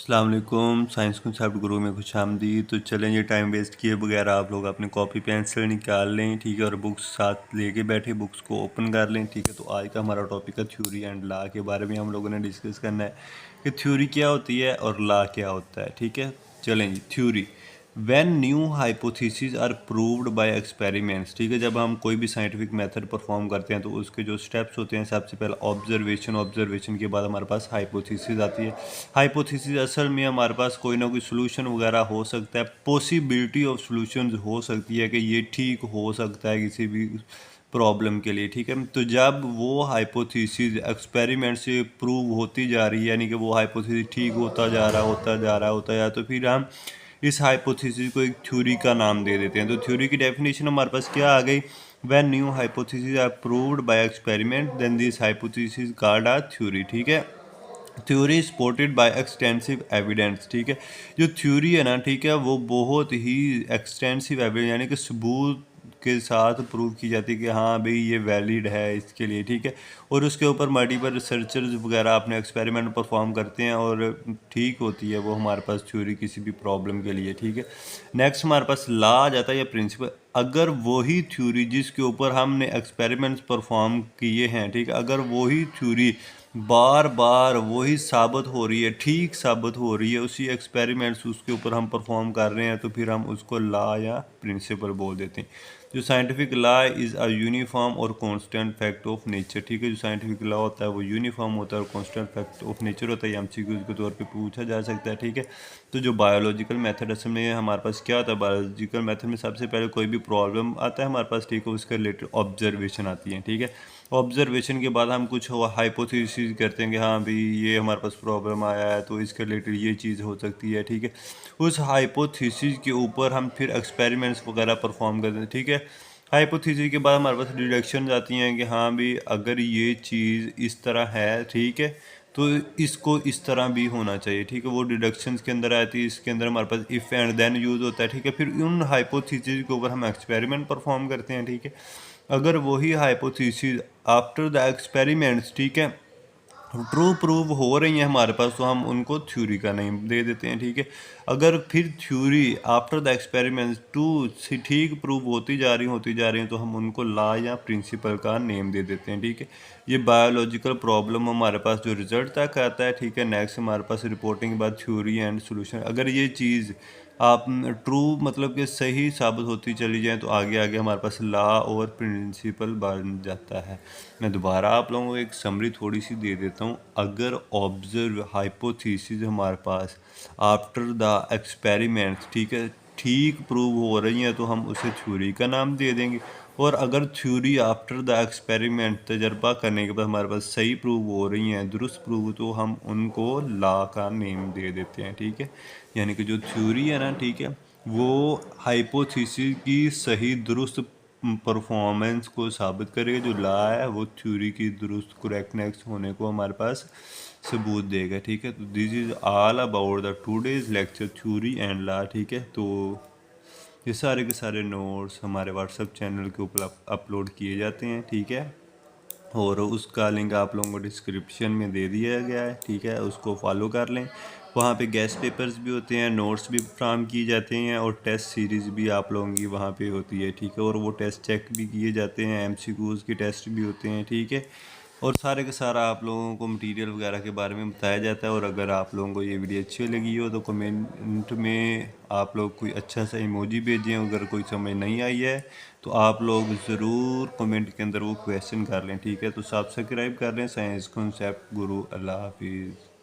अस्सलाम वालेकुम। Science concept गुरु में खुशामदीद। तो चलें, ये टाइम वेस्ट किए बगैर आप लोग अपने कॉपी पेंसिल निकाल लें, ठीक है, और बुक्स साथ लेके बैठे बुक्स को ओपन कर लें, ठीक है। तो आज का हमारा टॉपिक है थ्योरी एंड लॉ के बारे में हम लोगों ने डिस्कस करना है कि थ्योरी क्या होती है और लॉ क्या होता है, ठीक है। चलें जी, theory when new hypothesis are proved by experiments, ठीक है। जब हम कोई भी साइंटिफिक मेथड परफॉर्म करते हैं तो उसके जो स्टेप्स होते हैं, सबसे पहले ऑब्जर्वेशन के बाद हमारे पास हाइपोथेसिस आती है। हाइपोथेसिस असल में हमारे पास कोई ना कोई सोल्यूशन वगैरह हो सकता है, पॉसिबिलिटी ऑफ सोल्यूशन हो सकती है कि ये ठीक हो सकता है किसी भी प्रॉब्लम के लिए, ठीक है। तो जब वो हाइपोथेसिस एक्सपेरिमेंट से प्रूव होती जा रही है, यानी कि वो हाइपोथेसिस ठीक होता जा रहा है, तो फिर हम इस हाइपोथेसिस को एक थ्योरी का नाम दे देते हैं। तो थ्योरी की डेफिनेशन हमारे पास क्या आ गई? When new hypothesis are proved by experiment then this hypothesis called a theory, ठीक है। Theory supported by extensive evidence, ठीक है। जो थ्योरी है ना, ठीक है, वो बहुत ही एक्सटेंसिव एविडेंस यानी कि सबूत के साथ प्रूव की जाती है कि हाँ भाई ये वैलिड है इसके लिए, ठीक है। और उसके ऊपर मल्टीपल रिसर्चर्स वगैरह अपने एक्सपेरिमेंट परफॉर्म करते हैं और ठीक होती है वो हमारे पास थ्योरी किसी भी प्रॉब्लम के लिए, ठीक है। नेक्स्ट हमारे पास लॉ आ जाता है या प्रिंसिपल। अगर वही थ्योरी जिसके ऊपर हमने एक्सपेरिमेंट्स परफॉर्म किए हैं, ठीक है, अगर वही थ्योरी बार बार वही साबित हो रही है, ठीक साबित हो रही है, उसी एक्सपेरिमेंट्स उसके ऊपर हम परफॉर्म कर रहे हैं, तो फिर हम उसको लॉ या प्रिंसिपल बोल देते हैं। जो scientific law is a uniform और कांस्टेंट फैक्ट ऑफ नेचर, ठीक है। जो साइंटिफिक लॉ होता है वो यूनिफॉर्म होता है और कांस्टेंट फैक्ट ऑफ नेचर होता है। एमसीक्यूज के तौर पे पूछा जा सकता है, ठीक है। तो जो बायोलॉजिकल मेथड असल में हमारे पास क्या होता है, बायोलॉजिकल मेथड में सबसे पहले कोई भी प्रॉब्लम आता है हमारे पास, ठीक है, उसके रिलेटेड ऑब्जर्वेशन आती है, ठीक है। ऑब्जर्वेशन के बाद हम कुछ हाइपोथेसिस करते हैं कि हाँ भाई ये हमारे पास प्रॉब्लम आया है तो इसके रिलेटेड ये चीज़ हो सकती है, ठीक है। उस हाइपोथेसिस के ऊपर हम फिर एक्सपेरिमेंट्स वगैरह परफॉर्म करते हैं, ठीक है। हाइपोथेसिस के बाद हमारे पास डिडक्शन आती हैं कि हाँ भाई अगर ये चीज़ इस तरह है, ठीक है, तो इसको इस तरह भी होना चाहिए, ठीक है। वो डिडक्शंस के अंदर आती है। इसके अंदर हमारे पास इफ़ एंड देन यूज़ होता है, ठीक है। फिर उन हाइपोथेसिस के ऊपर हम एक्सपेरिमेंट परफॉर्म करते हैं, ठीक है। अगर वही हाइपोथेसिस आफ्टर द एक्सपेरिमेंट्स, ठीक है, ट्रू प्रूव हो रही हैं हमारे पास, तो हम उनको थ्योरी का नेम दे देते हैं, ठीक है। अगर फिर theory after the experiments to ठीक प्रूव होती जा रही हैं तो हम उनको लॉ या प्रिंसिपल का नेम दे देते हैं, ठीक है। ये बायोलॉजिकल प्रॉब्लम हमारे पास जो रिजल्ट तक आता है, ठीक है। नेक्स्ट हमारे पास रिपोर्टिंग के बाद थ्योरी एंड सोल्यूशन। अगर ये चीज़ आप ट्रू मतलब कि सही साबित होती चली जाए तो आगे आगे हमारे पास लॉ और प्रिंसिपल बन जाता है। मैं दोबारा आप लोगों को एक समरी थोड़ी सी दे देता हूँ। अगर ऑब्जर्व हाइपोथेसिस हमारे पास आफ्टर द एक्सपेरिमेंट्स, ठीक है, ठीक प्रूव हो रही हैं तो हम उसे थ्योरी का नाम दे देंगे। और अगर थ्योरी आफ्टर द एक्सपेरिमेंट तजर्बा करने के बाद हमारे पास सही प्रूव हो रही हैं, दुरुस्त प्रूव, तो हम उनको लॉ का नेम दे देते हैं, ठीक है। यानी कि जो थ्योरी है ना, ठीक है, वो हाइपोथेसिस की सही दुरुस्त परफॉर्मेंस को साबित करेगा। जो लॉ है वो थ्योरी की दुरुस्त करेक्टनेस होने को हमारे पास सबूत देगा, ठीक है। तो this is all about the today's lecture theory and law, ठीक है। तो ये सारे के सारे नोट्स हमारे व्हाट्सएप चैनल के ऊपर अपलोड किए जाते हैं, ठीक है। और उसका लिंक आप लोगों को डिस्क्रिप्शन में दे दिया गया है, ठीक है। उसको फॉलो कर लें। वहाँ पे गेस्ट पेपर्स भी होते हैं, नोट्स भी फ्राहम किए जाते हैं और टेस्ट सीरीज़ भी आप लोगों की वहाँ पे होती है, ठीक है। और वो टेस्ट चेक भी किए जाते हैं, एमसीक्यूज़ के टेस्ट भी होते हैं, ठीक है। और सारे का सारा आप लोगों को मटेरियल वगैरह के बारे में बताया जाता है। और अगर आप लोगों को ये वीडियो अच्छी लगी हो तो कमेंट में आप लोग कोई अच्छा सा इमोजी भेजें। अगर कोई समझ नहीं आई है तो आप लोग ज़रूर कमेंट के अंदर वो क्वेश्चन कर लें, ठीक है। तो सब्सक्राइब कर लें साइंस कॉन्सेप्ट गुरु। अल्लाह हाफिज़।